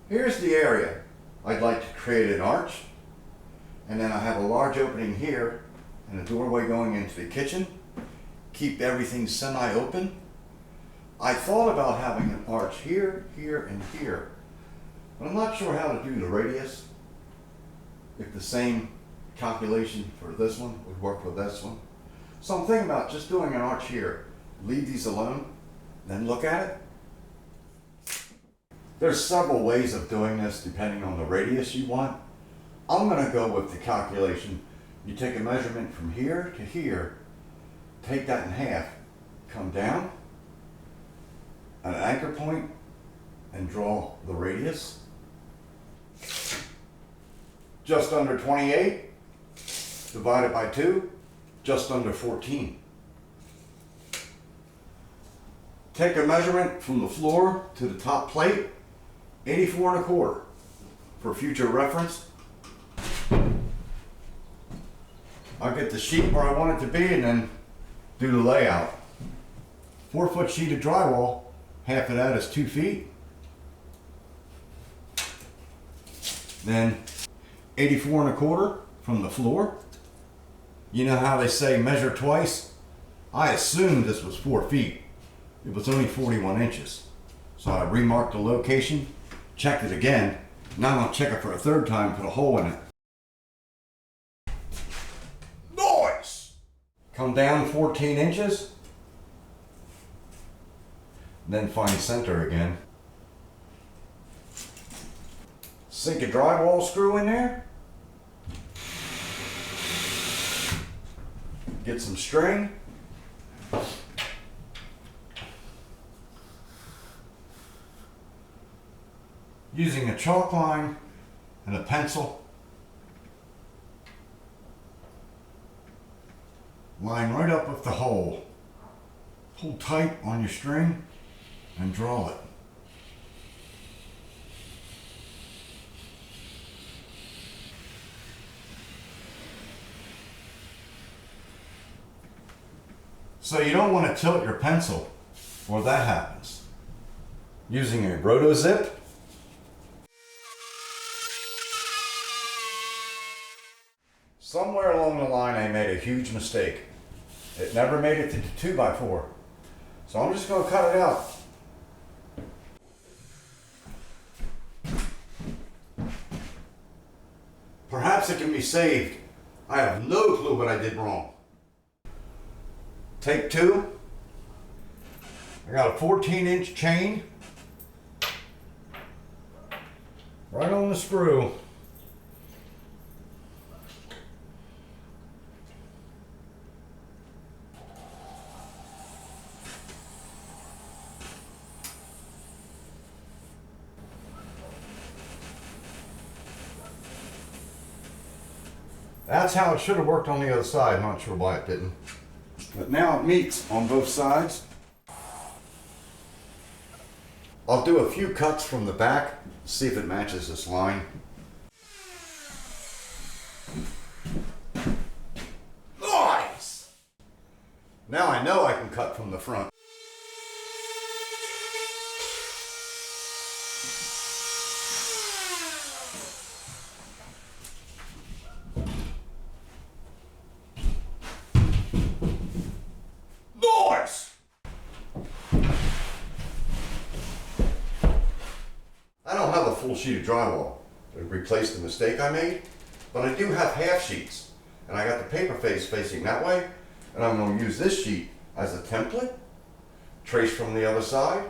Here's the area I'd like to create an arch, and then I have a large opening here and a doorway going into the kitchen. Keep everything semi-open. I thought about having an arch here, here, and here, but I'm not sure how to do the radius. If the same calculation for this one would work for this one. So I'm thinking about just doing an arch here. Leave these alone, then look at it. There's several ways of doing this depending on the radius you want. I'm going to go with the calculation. You take a measurement from here to here, take that in half, come down, an anchor point, and draw the radius. Just under 28 divided by 2, just under 14. Take a measurement from the floor to the top plate, 84 1/4. For future reference, I'll get the sheet where I want it to be and then do the layout. 4-foot sheet of drywall, half of that is 2 feet. Then 84 1/4 from the floor. You know how they say measure twice? I assumed this was 4 feet. It was only 41 inches. So I remarked the location, checked it again. Now I'm gonna check it for a third time, put a hole in it. Nice! Come down 14 inches. Then find center again. Sink a drywall screw in there. Get some string. Using a chalk line and a pencil, line right up with the hole. Pull tight on your string and draw it. So you don't want to tilt your pencil or that happens. Using a roto-zip, somewhere along the line I made a huge mistake. It never made it to the 2x4. So I'm just going to cut it out. Perhaps it can be saved. I have no clue what I did wrong. Take 2. I got a 14-inch chain right on the screw. That's how it should have worked on the other side. Not sure why it didn't. But now it meets on both sides. I'll do a few cuts from the back, see if it matches this line. Nice! Now I know I can cut from the front. I don't have a full sheet of drywall to replace the mistake I made, but I do have half sheets, and I got the paper face facing that way, and I'm going to use this sheet as a template, trace from the other side.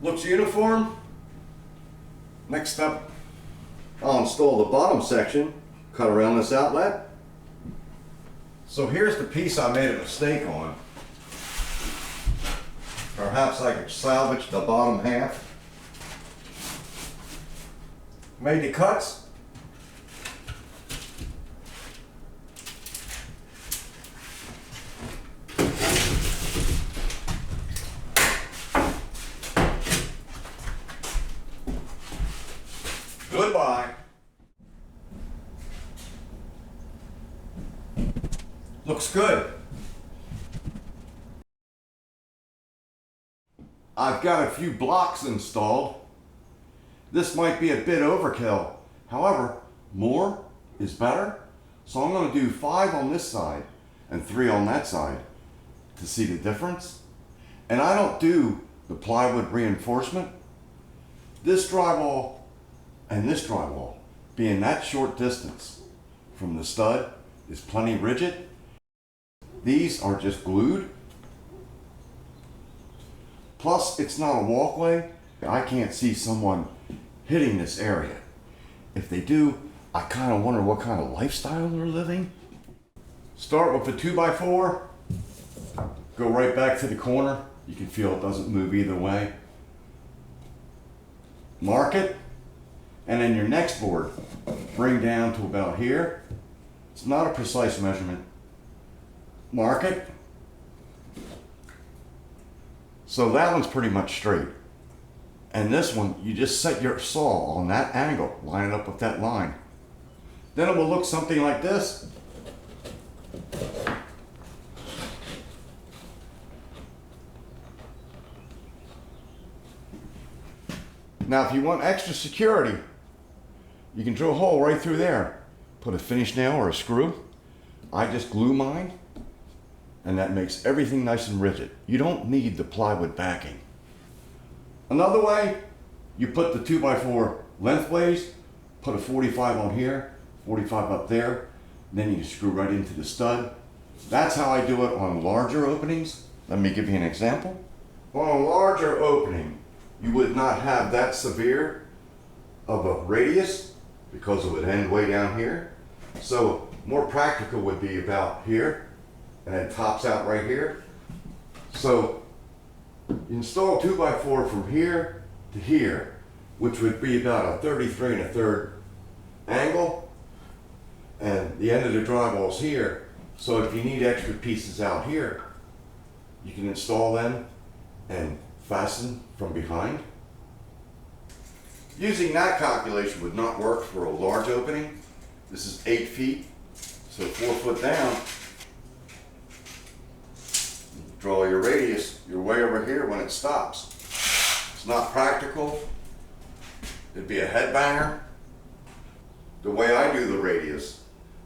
Looks uniform. Next up, I'll install the bottom section, cut around this outlet. So here's the piece I made a mistake on. Perhaps I could salvage the bottom half. Made the cuts. Goodbye. Looks good. I've got a few blocks installed. This might be a bit overkill. However, more is better. So I'm going to do 5 on this side and 3 on that side to see the difference. And I don't do the plywood reinforcement. This drywall and this drywall, being that short distance from the stud, is plenty rigid. These are just glued. Plus, it's not a walkway. I can't see someone hitting this area. If they do, I kind of wonder what kind of lifestyle they're living. Start with a 2x4, go right back to the corner. You can feel it doesn't move either way. Mark it, and then your next board, bring down to about here. It's not a precise measurement. Mark it. So that one's pretty much straight. And this one, you just set your saw on that angle, line it up with that line. Then it will look something like this. Now if you want extra security, you can drill a hole right through there. Put a finish nail or a screw. I just glue mine, and that makes everything nice and rigid. You don't need the plywood backing. Another way, you put the 2x4 lengthways, put a 45 on here, 45 up there, then you screw right into the stud. That's how I do it on larger openings. Let me give you an example. On a larger opening, you would not have that severe of a radius because it would end way down here. So more practical would be about here, and it tops out right here. So you install 2x4 from here to here, which would be about a 33 1/3 angle, and the end of the drywall is here. So if you need extra pieces out here, you can install them and fasten from behind. Using that calculation would not work for a large opening. This is 8 feet, so 4 foot down. Draw your radius, you're way over here when it stops. It's not practical. It'd be a headbanger. The way I do the radius,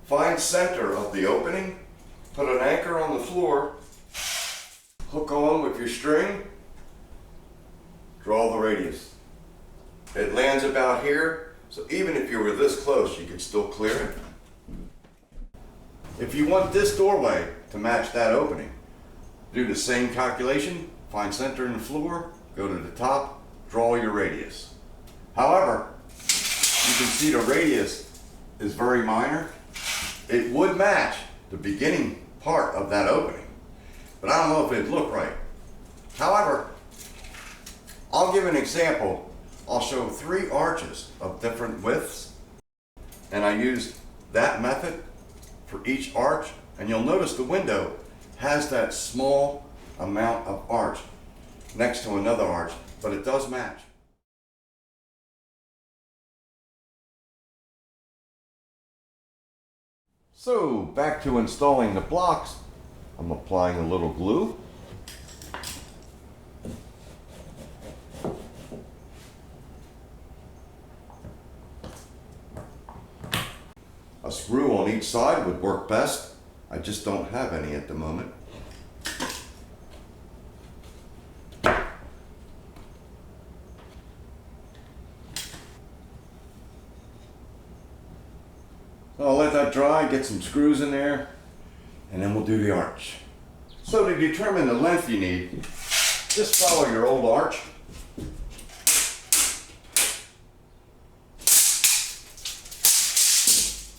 find center of the opening, put an anchor on the floor, hook on with your string, draw the radius. It lands about here, so even if you were this close, you could still clear it. If you want this doorway to match that opening, do the same calculation, find center in the floor, go to the top, draw your radius. However, you can see the radius is very minor. It would match the beginning part of that opening, but I don't know if it'd look right. However, I'll give an example. I'll show 3 arches of different widths, and I used that method for each arch, and you'll notice the window has that small amount of arch next to another arch, but it does match. So back to installing the blocks. I'm applying a little glue. A screw on each side would work best. I just don't have any at the moment. I'll let that dry, get some screws in there, and then we'll do the arch. So to determine the length you need, just follow your old arch.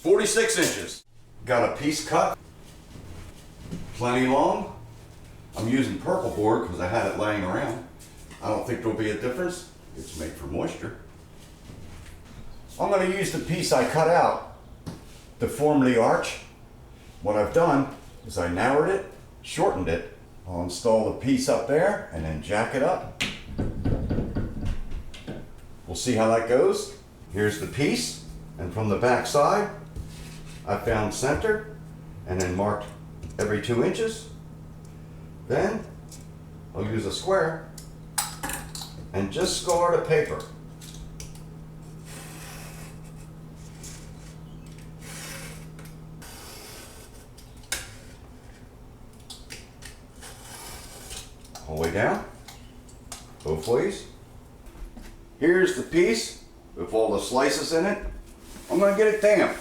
"46 inches. Got a piece cut, plenty long. I'm using purple board because I had it laying around. I don't think there'll be a difference. It's made for moisture. I'm going to use the piece I cut out to form the arch. What I've done is I narrowed it, shortened it. I'll install the piece up there and then jack it up. We'll see how that goes. Here's the piece, and from the back side, I found center and then marked every 2 inches. Then I'll use a square and just scar the paper. All the way down, both ways. Here's the piece with all the slices in it. I'm going to get it damp.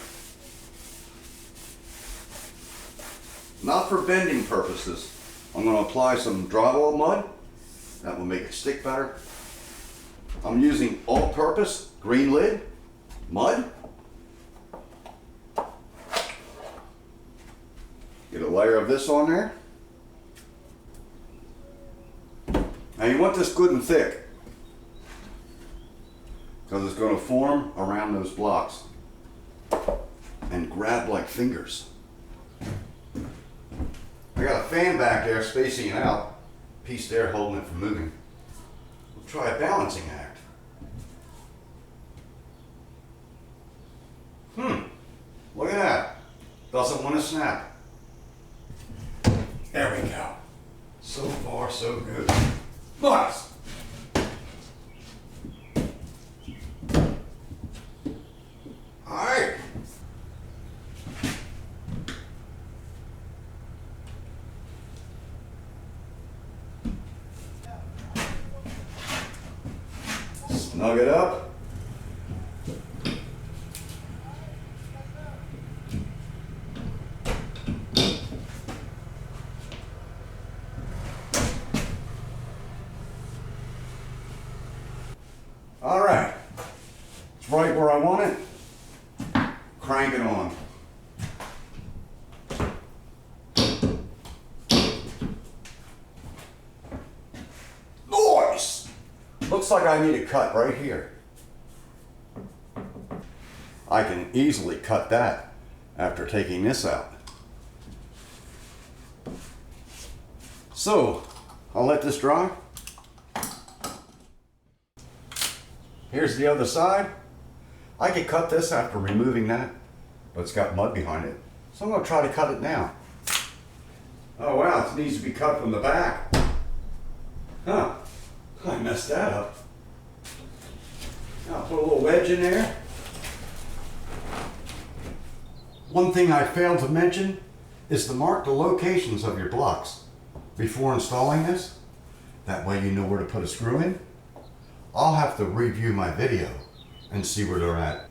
Not for bending purposes. I'm going to apply some drywall mud. That will make it stick better. I'm using all-purpose green lid mud. Get a layer of this on there. Now you want this good and thick, because it's going to form around those blocks and grab like fingers. I got a fan back there spacing it out, piece there holding it from moving. We'll try a balancing act. Look at that. Doesn't want to snap. There we go. So far, so good. Nice. All right. Snug it up. All right, it's right where I want it. Crank it on. Nice! Looks like I need a cut right here. I can easily cut that after taking this out. So, I'll let this dry. Here's the other side. I could cut this after removing that, but it's got mud behind it. So I'm going to try to cut it now. Oh wow, it needs to be cut from the back. Huh, I messed that up. Now I'll put a little wedge in there. One thing I failed to mention is to mark the locations of your blocks before installing this. That way you know where to put a screw in. I'll have to review my video and see where they're at.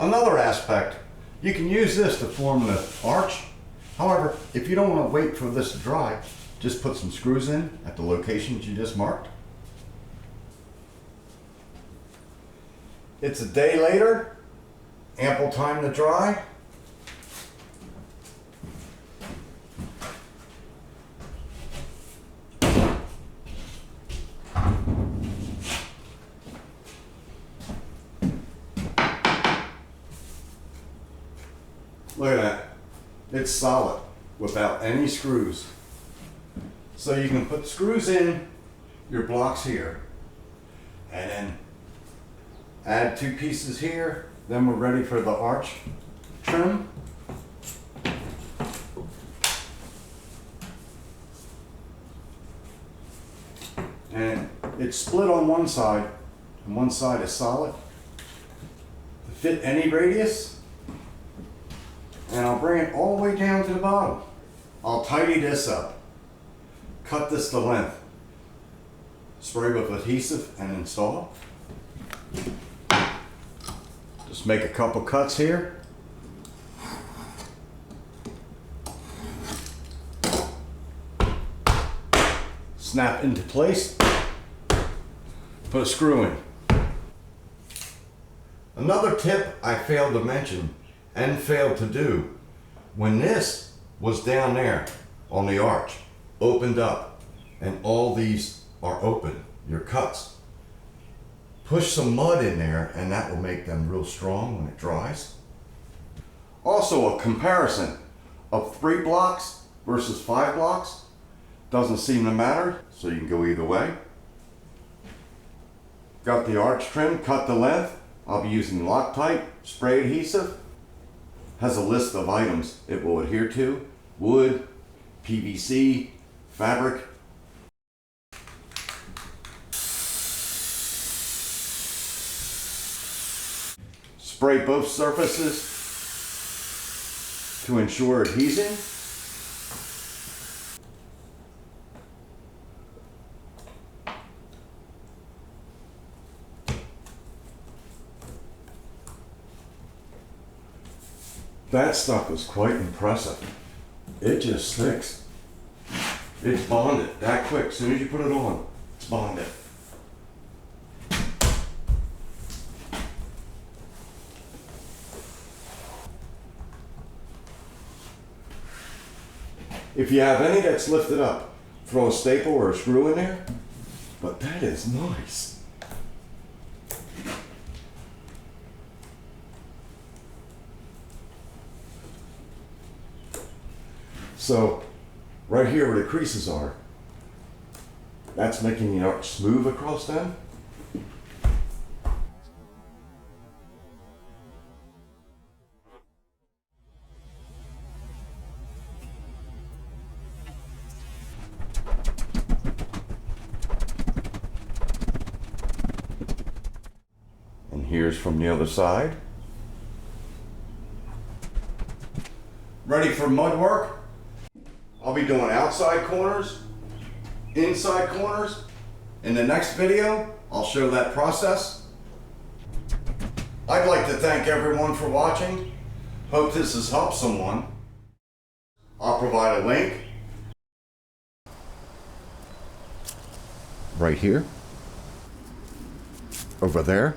Another aspect, you can use this to form the arch. However, if you don't want to wait for this to dry, just put some screws in at the locations you just marked. It's a day later, ample time to dry. Look at that. It's solid without any screws. So you can put screws in your blocks here and then add 2 pieces here. Then we're ready for the arch trim. And it's split on one side and one side is solid. To fit any radius. And I'll bring it all the way down to the bottom. I'll tidy this up. Cut this to length. Spray with adhesive and install. Just make a couple cuts here. Snap into place. Put a screw in. Another tip I failed to mention and failed to do, when this was down there on the arch, opened up, and all these are open, your cuts, push some mud in there and that will make them real strong when it dries. Also, a comparison of 3 blocks versus 5 blocks doesn't seem to matter, so you can go either way. Got the arch trim cut to length. I'll be using Loctite spray adhesive has a list of items it will adhere to: wood, PVC, fabric. Spray both surfaces to ensure adhesion. That stuff is quite impressive. It just sticks. It's bonded that quick. As soon as you put it on, it's bonded. If you have any that's lifted up, throw a staple or a screw in there. But that is nice. So, right here where the creases are, that's making the arch smooth across them. And here's from the other side. Ready for mud work? I'll be doing outside corners, inside corners. In the next video, I'll show that process. I'd like to thank everyone for watching. Hope this has helped someone. I'll provide a link right here, over there,